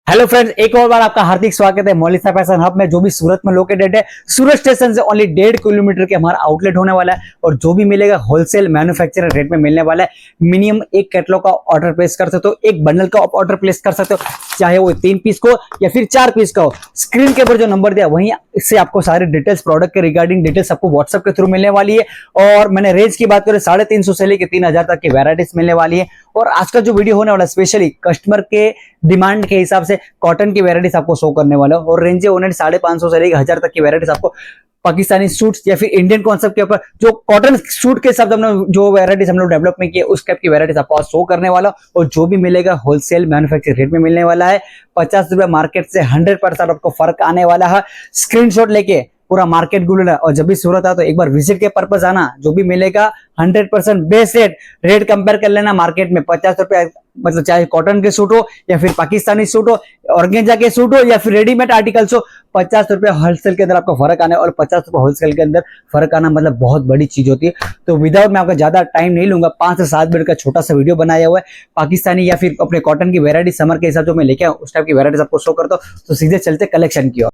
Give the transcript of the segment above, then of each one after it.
Hello friends, एक और बार आपका हार्दिक स्वागत है मोलिसा फैशन हब में, जो भी सूरत में लोकेटेड है। सूरत स्टेशन से ओनली 1.5 किलोमीटर के हमारा आउटलेट होने वाला है और जो भी मिलेगा होलसेल मैन्युफैक्चरर रेट में मिलने वाला है। मिनिमम एक कैटलॉग का ऑर्डर प्लेस कर सकते हो, एक बंडल का ऑर्डर प्लेस कर सकते हो, चाहे वो 3 पीस को या फिर 4 पीस का हो। स्क्रीन के ऊपर जो नंबर दिया वहीं इससे आपको सारे डिटेल्स, प्रोडक्ट के रिगार्डिंग डिटेल्स आपको व्हाट्सएप के थ्रू मिलने वाली है। और मैंने रेंज की बात करें 350 से लेकर 3000 तक की वैरायटीज मिलने वाली है। और आज का जो वीडियो होने वाला है स्पेशली कस्टमर के डिमांड के हिसाब से कॉटन की वैरायटीज आपको शो करने वाला है। और रेंज ओनली 550 से लेकर 1000 तक की वैरायटीज आपको पाकिस्तानी सूट्स या फिर इंडियन कॉन्सेप्ट के ऊपर जो कॉटन सूट के हिसाब से हमने जो वैरायटीज हम लोग डेवलप में किए उस टाइप की वैरायटीज आपको आज शो करने वाला। और जो भी मिलेगा होलसेल मैन्युफैक्चर रेट में मिलने वाला है। 50 रुपए मार्केट से 100% आपको फर्क आने वाला है। स्क्रीनशॉट लेके पूरा मार्केट गुलेला और जब भी सूरत आ तो एक बार विजिट के पर्पस आना। जो भी मिलेगा 100% बेस्ट रेट कंपेयर कर लेना मार्केट में। 50 रुपए मतलब चाहे कॉटन के सूट हो या फिर पाकिस्तानी सूट हो, ऑर्गेंजा के सूट हो या फिर रेडीमेड आर्टिकल्स हो, 50 रुपए होलसेल के अंदर आपको फर्क आना है। और 50 रुपए होलसेल के अंदर फर्क आना मतलब बहुत बड़ी चीज होती है। तो विदाउट मैं आपका ज्यादा टाइम नहीं लूंगा, 5 से 7 मिनट का छोटा सा वीडियो बनाया हुआ है पाकिस्तानी या फिर अपने कॉटन की वैरायटी समर के हिसाब से मैं लेके आऊँ उस टाइप की वैरायटीज आपको शो करता हूँ। तो सीधे चलते कलेक्शन की ओर।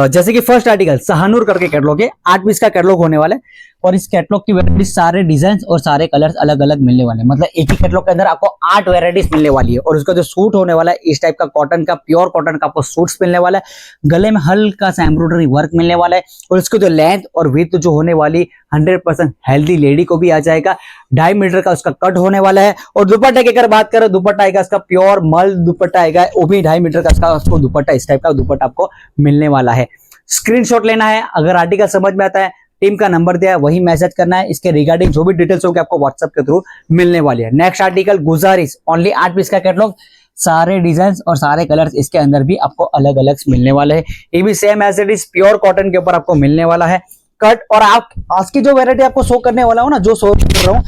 जैसे कि फर्स्ट आर्टिकल सहानूर करके कैटलॉग है, 8 पीस का कैटलॉग होने वाला है। और इस कैटलॉग की वैरायटीज सारे डिजाइन और सारे कलर्स अलग अलग मिलने वाले हैं। मतलब एक ही कैटलॉग के अंदर आपको 8 वैरायटीज मिलने वाली है। और उसका जो सूट होने वाला है इस टाइप का कॉटन का, प्योर कॉटन का आपको सूट्स मिलने वाला है। गले में हल्का सा एम्ब्रॉयडरी वर्क मिलने वाला है। और इसको जो लेंथ और विड्थ जो होने वाली 100% हेल्दी लेडी को भी आ जाएगा। 2.5 मीटर का उसका कट होने वाला है। और दुपट्टे की अगर बात करें, दुपट्टा आएगा इसका प्योर मल दुपट्टा आएगा, वो भी 2.5 मीटर का इसका आपको दुपट्टा, इस टाइप का दुपट्टा आपको मिलने वाला है। स्क्रीनशॉट लेना है, अगर आर्टिकल समझ में आता है टीम का नंबर दिया है वही मैसेज करना है। इसके रिगार्डिंग जो भी डिटेल्स होगी आपको व्हाट्सएप के थ्रू मिलने वाली है। नेक्स्ट आर्टिकल गुजारिश, ओनली 8 पीस का कैटलॉग, सारे डिजाइन और सारे कलर्स इसके अंदर भी आपको अलग अलग मिलने वाले हैं। ये भी same as it is pure cotton के ऊपर आपको मिलने वाला है। कट और आप आज की जो वैरायटी आपको शो करने वाला हूं ना, जो शो कर रहा हूँ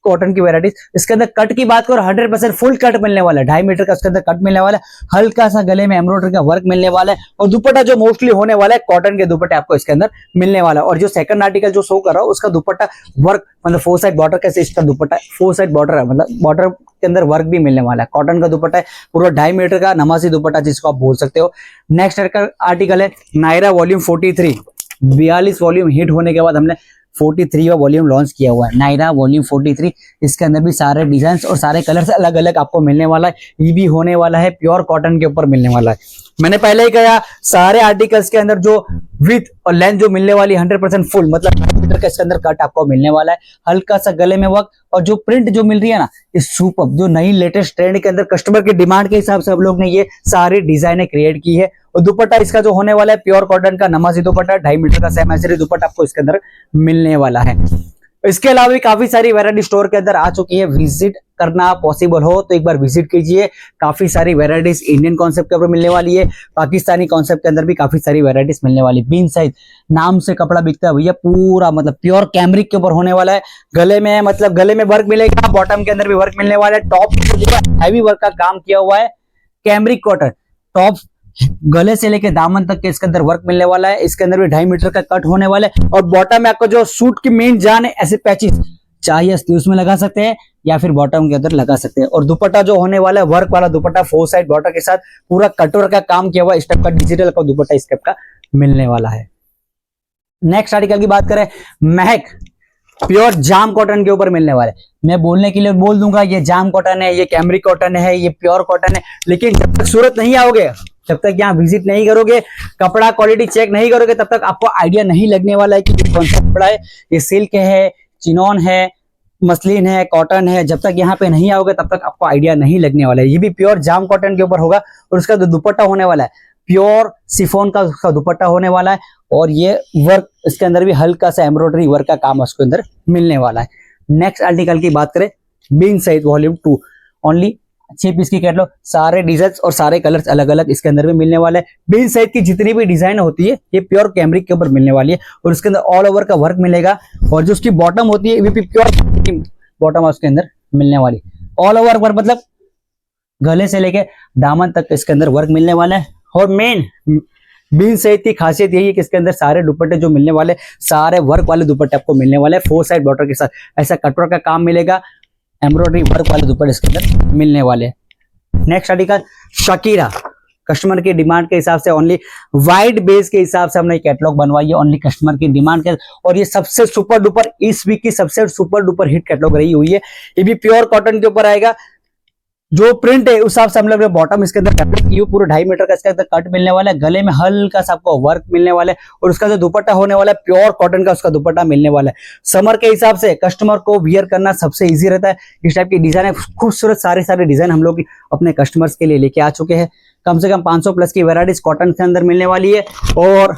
कॉटन की वैरायटीज, इसके अंदर कट की बात करो 100% फुल कट मिलने वाला है। 2.5 मीटर का इसके अंदर कट मिलने वाला है। हल्का सा गले में एम्ब्रॉयडरी का वर्क मिलने वाला है। और दुपट्टा जो मोस्टली होने वाला है कॉटन के दुपट्टे आपको इसके अंदर मिलने वाला है। और जो सेकंड आर्टिकल जो शो कर रहा हूं उसका दुपट्टा वर्क मतलब 4 साइड बॉर्डर कैसे इसका दुपट्टा 4 साइड बॉर्डर है, मतलब बॉर्डर के अंदर वर्क भी मिलने वाला है। कॉटन का दुपट्टा है, पूरा 2.5 मीटर का नमाजी दुपट्टा जिसको आप बोल सकते हो। नेक्स्ट आर्टिकल है नायरा वॉल्यूम 43, 42 वॉल्यूम हिट होने के बाद हमने 43 का वॉल्यूम लॉन्च किया हुआ है। नायरा वॉल्यूम 43, इसके अंदर भी सारे डिजाइन और सारे कलर्स अलग अलग आपको मिलने वाला है। ये भी होने वाला है प्योर कॉटन के ऊपर मिलने वाला है। मैंने पहले ही कहा सारे आर्टिकल्स के अंदर जो विड्थ और लेंथ जो मिलने वाली 100% फुल, मतलब 2 मीटर का इसके अंदर कट आपको मिलने वाला है। हल्का सा गले में वर्क और जो प्रिंट जो मिल रही है ना, इस सुपर जो नई लेटेस्ट ट्रेंड के अंदर कस्टमर की डिमांड के हिसाब से हम लोग ने ये सारी डिजाइने क्रिएट की है। और दुपट्टा इसका जो होने वाला है प्योर कॉटन का नमाजी दुपट्टा, 2.5 मीटर का सेम एसरी दुपट्टा आपको इसके अंदर मिलने वाला है। इसके अलावा भी काफी सारी वैरायटी स्टोर के अंदर आ चुकी है। विजिट करना पॉसिबल हो तो एक बार विजिट कीजिए। काफी सारी वैरायटीज इंडियन कॉन्सेप्ट के ऊपर मिलने वाली है। पाकिस्तानी कॉन्सेप्ट के अंदर भी काफी सारी वैरायटीज मिलने वाली है। बीन साइज नाम से कपड़ा बिकता है भैया, पूरा मतलब प्योर कैमरिक के ऊपर होने वाला है। गले में मतलब गले में वर्क मिलेगा, बॉटम के अंदर भी वर्क मिलने वाला है। टॉप हैवी वर्क का काम किया हुआ है, कैमरिक कॉटन टॉप गले से लेके दामन तक के इसके अंदर वर्क मिलने वाला है। इसके अंदर भी 2.5 मीटर का कट होने वाला है। और बॉटम में आपको जो सूट की मेन जान है ऐसे पैचेस चाहिए स्लीव्स में लगा सकते हैं या फिर बॉटम के अंदर लगा सकते हैं। और दुपट्टा जो होने वाला है वर्क वाला दुपट्टा 4 साइड बॉर्डर के साथ पूरा कटोर का काम किया हुआ, इस टाइप का डिजिटल का दुपट्टा इस टाइप का मिलने वाला है। नेक्स्ट आर्टिकल की बात करें, महक प्योर जाम कॉटन के ऊपर मिलने वाले। मैं बोलने के लिए बोल दूंगा ये जाम कॉटन है, ये कैमरिक कॉटन है, ये प्योर कॉटन है, लेकिन जब तक सूरत नहीं आओगे, जब तक यहाँ विजिट नहीं करोगे, कपड़ा क्वालिटी चेक नहीं करोगे, तब तक आपको आइडिया नहीं लगने वाला है कि कौन सा कपड़ा है। ये सिल्क है, चिनॉन है, मसलिन है, कॉटन है। जब तक यहाँ पे नहीं आओगे तब तक आपको आइडिया नहीं लगने वाला है। ये भी प्योर जाम कॉटन के ऊपर होगा। और उसका जो दुपट्टा होने वाला है प्योर सिफोन का उसका दुपट्टा होने वाला है। और ये वर्क इसके अंदर भी हल्का सा एम्ब्रॉयडरी वर्क का काम उसके अंदर मिलने वाला है। नेक्स्ट आर्टिकल की बात करें, बिन साइज वॉल्यूम 2, ओनली 6 पीस की कैटलॉग, सारे डिजाइन और सारे कलर्स अलग अलग इसके अंदर भी मिलने वाले हैं। बिन साइज की जितनी भी डिजाइन होती है ये प्योर कैमरिक के ऊपर मिलने वाली है। और उसके अंदर ऑल ओवर का वर्क मिलेगा। और जो उसकी बॉटम होती है ये भी प्योर बॉटम उसके अंदर मिलने वाली, ऑल ओवर वर्क मतलब गले से लेके दामन तक इसके अंदर वर्क मिलने वाला है। और मेन बीन साइज की खासियत यही है कि इसके अंदर सारे दुपट्टे जो मिलने वाले, सारे वर्क वाले दुपट्टे आपको मिलने वाले हैं। 4 साइड बॉर्डर के साथ ऐसा कटोर का काम मिलेगा, एम्ब्रॉयडरी वर्क वाले दुपट्टे इसके अंदर मिलने वाले हैं। नेक्स्ट आर्टिकल शकीरा, कस्टमर की डिमांड के हिसाब से ओनली वाइड बेस के हिसाब से हमने कैटलॉग बनवाई है, ओनली कस्टमर की डिमांड के। और ये सबसे सुपर डुपर इस वीक की सबसे सुपर डुपर हिट कैटलॉग रही हुई है। ये भी प्योर कॉटन के ऊपर आएगा। जो प्रिंट है उस हिसाब से हम लोग ने बॉटम इसके अंदर ये पूरा 2.5 मीटर का इसके अंदर कट मिलने वाला है। गले में हल्का सा आपको वर्क मिलने वाला है और उसका जो दुपट्टा होने वाला है प्योर कॉटन का उसका दुपट्टा मिलने वाला है। समर के हिसाब से कस्टमर को वियर करना सबसे इजी रहता है। इस टाइप की डिजाइन है, खूबसूरत सारे डिजाइन हम लोग अपने कस्टमर्स के लिए लेके आ चुके हैं। कम से कम 500 प्लस की वैरायटीज कॉटन के अंदर मिलने वाली है। और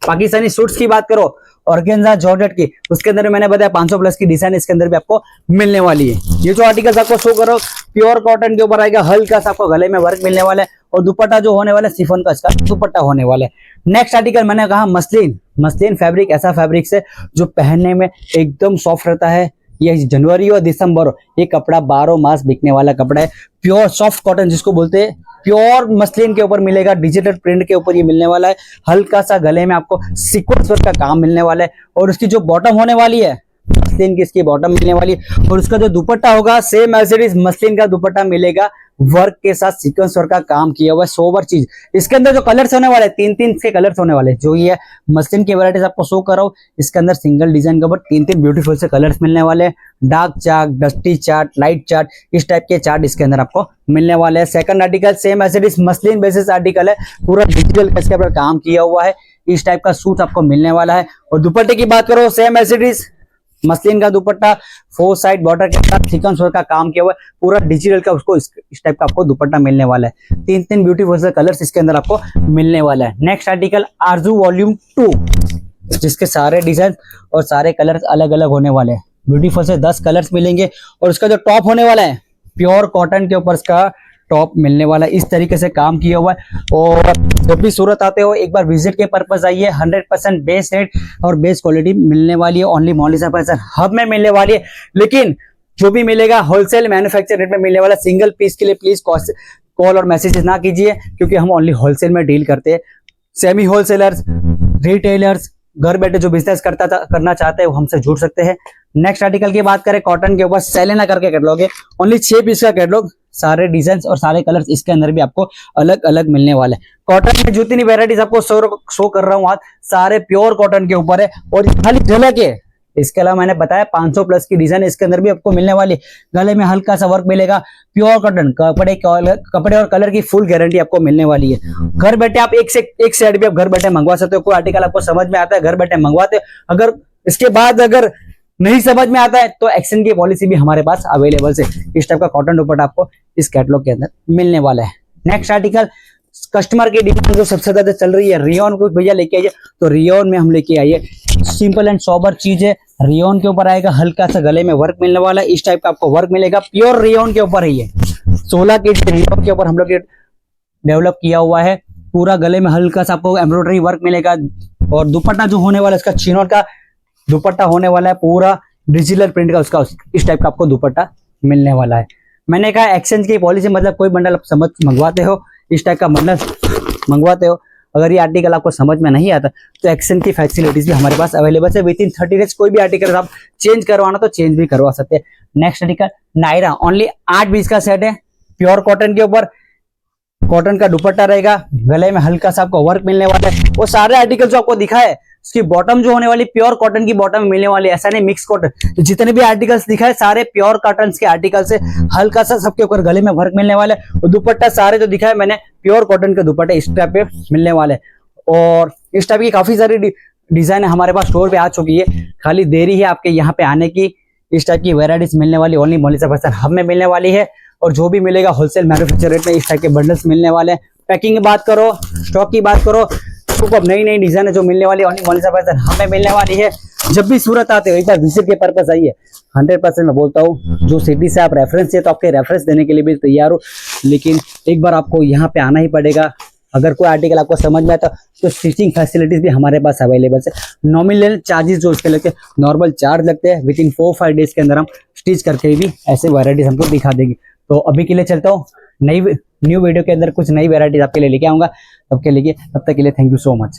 पाकिस्तानी सूट्स की बात करो ऑर्गेन्जा जॉर्जेट की, उसके अंदर मैंने बताया 500 प्लस की डिजाइन इसके अंदर भी आपको मिलने वाली है। ये जो आर्टिकल्स आपको शो करो प्योर कॉटन के ऊपर आएगा, हल्का सा आपको गले में वर्क मिलने वाला है और दुपट्टा जो होने वाला है शिफॉन का इसका दुपट्टा होने वाला है। नेक्स्ट आर्टिकल मैंने कहा मसलिन फैब्रिक, ऐसा फैब्रिक से जो पहनने में एकदम सॉफ्ट रहता है। ये जनवरी और दिसंबर ये कपड़ा 12 मास बिकने वाला कपड़ा है। प्योर सॉफ्ट कॉटन जिसको बोलते हैं, प्योर मसलिन के ऊपर मिलेगा, डिजिटल प्रिंट के ऊपर ये मिलने वाला है। हल्का सा गले में आपको सीक्वेंस वर्क का काम मिलने वाला है और उसकी जो बॉटम होने वाली है मसलिन की, इसकी बॉटम मिलने वाली है। और उसका जो दुपट्टा होगा same as it is muslin का दुपट्टा मिलेगा, वर्क के साथ सीक्वेंस वर्क का काम किया हुआ है, सोबर चीज। इसके अंदर जो कलर्स होने वाले 3 के कलर्स होने वाले, जो ये मसलिन की वैरायटीज आपको शो कर रहा हूं, इसके अंदर सिंगल डिजाइन के ऊपर 3 ब्यूटीफुल से कलर्स मिलने वाले हैं। Dark chart, dusty chart, light chart, इस टाइप के चार्ट इसके अंदर आपको मिलने वाले हैं। Second article same as it is muslin basis article है, पूरा डिजिटल इसके ऊपर काम किया हुआ है। इस टाइप का सूट आपको मिलने वाला है। और दुपट्टे की बात करो same as it is muslin का दुपट्टा 4 साइड बॉर्डर के साथ सीक्वेंस वर्क का काम किया हुआ है, पूरा डिजिटल का उसको इस टाइप का आपको दुपट्टा मिलने वाला है। 3 ब्यूटीफुल से कलर्स इसके अंदर आपको मिलने वाला है। नेक्स्ट आर्टिकल आरजू वॉल्यूम 2, जिसके सारे डिजाइन और सारे कलर्स अलग अलग होने वाले हैं। ब्यूटीफुल से 10 कलर्स मिलेंगे और उसका जो टॉप होने वाला है प्योर कॉटन के ऊपर इसका टॉप मिलने वाला है। इस तरीके से काम किया हुआ है। और जब भी सूरत आते हो एक बार विजिट के पर्पस आइए। 100% बेस्ट रेट और बेस्ट क्वालिटी मिलने वाली है, ओनली मोनालिसा फैशन हब में मिलने वाली है। लेकिन जो भी मिलेगा होलसेल मैन्युफैक्चर रेट में मिलने वाला। सिंगल पीस के लिए प्लीज कॉल और मैसेजेस ना कीजिए, क्योंकि हम ओनली होलसेल में डील करते हैं। सेमी होलसेलर्स, रिटेलर्स, घर बैठे जो बिजनेस करना चाहते हैं वो हमसे जुड़ सकते हैं। नेक्स्ट आर्टिकल की बात करें कॉटन के ऊपर सेलेना करके कैटलॉग है, ओनली 6 पीस का कैटलॉग, सारे डिजाइन और सारे कलर्स इसके अंदर भी आपको अलग अलग मिलने वाले हैं। कॉटन में जितनी वैरायटीज आपको शो कर रहा हूँ आज सारे प्योर कॉटन के ऊपर है और खाली झलक है। इसके अलावा मैंने बताया 500 प्लस की डिजाइन इसके अंदर भी आपको मिलने वाली है। गले में हल्का सा वर्क मिलेगा, प्योर कॉटन कपड़े और कलर की फुल गारंटी आपको मिलने वाली है। घर बैठे आप एक सेट भी आप घर बैठे मंगवा सकते हो। कोई आर्टिकल आपको समझ में आता है घर बैठे मंगवाते हो, अगर इसके बाद अगर नहीं समझ में आता है तो एक्सचेंज की पॉलिसी भी हमारे पास अवेलेबल है। इस टाइप का कॉटन दुपट्टा आपको इस कैटलॉग के अंदर मिलने वाला है। नेक्स्ट आर्टिकल कस्टमर की डिमांड जो सबसे ज्यादा चल रही है रियोन को भैया लेके आइए, तो रियोन में हम लेके आइए। सिंपल एंड सोबर चीज है, रियोन के ऊपर आएगा, हल्का सा गले में वर्क मिलने वाला है। इस टाइप का आपको वर्क मिलेगा, प्योर रियोन के ऊपर ही है। 16 के रियोन के ऊपर हम लोग डेवलप किया हुआ है। पूरा गले में हल्का सा आपको एम्ब्रॉयडरी वर्क मिलेगा और दुपट्टा जो होने वाला है इसका चिनोर का दुपट्टा होने वाला है, पूरा डिजिटल प्रिंट का उसका इस टाइप का आपको दुपट्टा मिलने वाला है। मैंने कहा एक्सचेंज की पॉलिसी मतलब कोई बंडल आप समझ मंगवाते हो, इस टाइप का बंडल मंगवाते हो, अगर ये आर्टिकल आपको समझ में नहीं आता तो एक्सचेंज की फैसिलिटीज भी हमारे पास अवेलेबल है। विद इन 30 डेज कोई भी आर्टिकल आप चेंज करवाना तो चेंज भी करवा सकते हैं। Next article Naira, only 8 piece का सेट है, प्योर कॉटन के ऊपर कॉटन का दुपट्टा रहेगा, गले में हल्का सा आपको वर्क मिलने वाला है। वो सारे आर्टिकल जो आपको दिखा है उसकी बॉटम जो होने वाली प्योर कॉटन की बॉटम मिलने वाली है, ऐसा नहीं मिक्स कॉटन। जितने भी आर्टिकल्स दिखाए सारे प्योर कॉटन के आर्टिकल्स है, हल्का सा सबके ऊपर गले में वर्क मिलने वाला है। और दुपट्टा सारे जो दिखाए मैंने प्योर कॉटन के दुपट्टे इस टाइप पे मिलने वाले हैं। और इस टाइप की काफी सारी डिजाइन हमारे पास स्टोर पे आ चुकी है, खाली देरी है आपके यहाँ पे आने की। इस टाइप की वेराइटीज मिलने वाली ओनली मोनालिसा फैशन हब में मिलने वाली है। और जो भी मिलेगा होलसेल मैन्युफैक्चर रेट में इस टाइप के बंडल्स मिलने वाले हैं। पैकिंग की बात करो, स्टॉक की बात करो, तो अब नई डिजाइन जो मिलने वाली है मोनालिसा फैशन हमें मिलने वाली है। जब भी सूरत आते हो एक बार विजिट के पर्पस आइए। 100% मैं बोलता हूँ, जो सिटी से आप रेफरेंस चाहिए तो आपके रेफरेंस देने के लिए भी तैयार हो, लेकिन एक बार आपको यहाँ पे आना ही पड़ेगा। अगर कोई आर्टिकल आपको समझ में आता तो स्टिचिंग फैसिलिटीज भी हमारे पास अवेलेबल है। नॉमिनल चार्जेस जो इसके लगते हैं, नॉर्मल चार्ज लगते हैं, विद इन 4-5 डेज के अंदर हम स्टिच करके भी ऐसे वैराइटीज हमको दिखा देंगे। तो अभी के लिए चलता हूँ, न्यू वीडियो के अंदर कुछ नई वैराइटीज आपके लिए लेके आऊंगा। तब तक के लिए थैंक यू सो मच।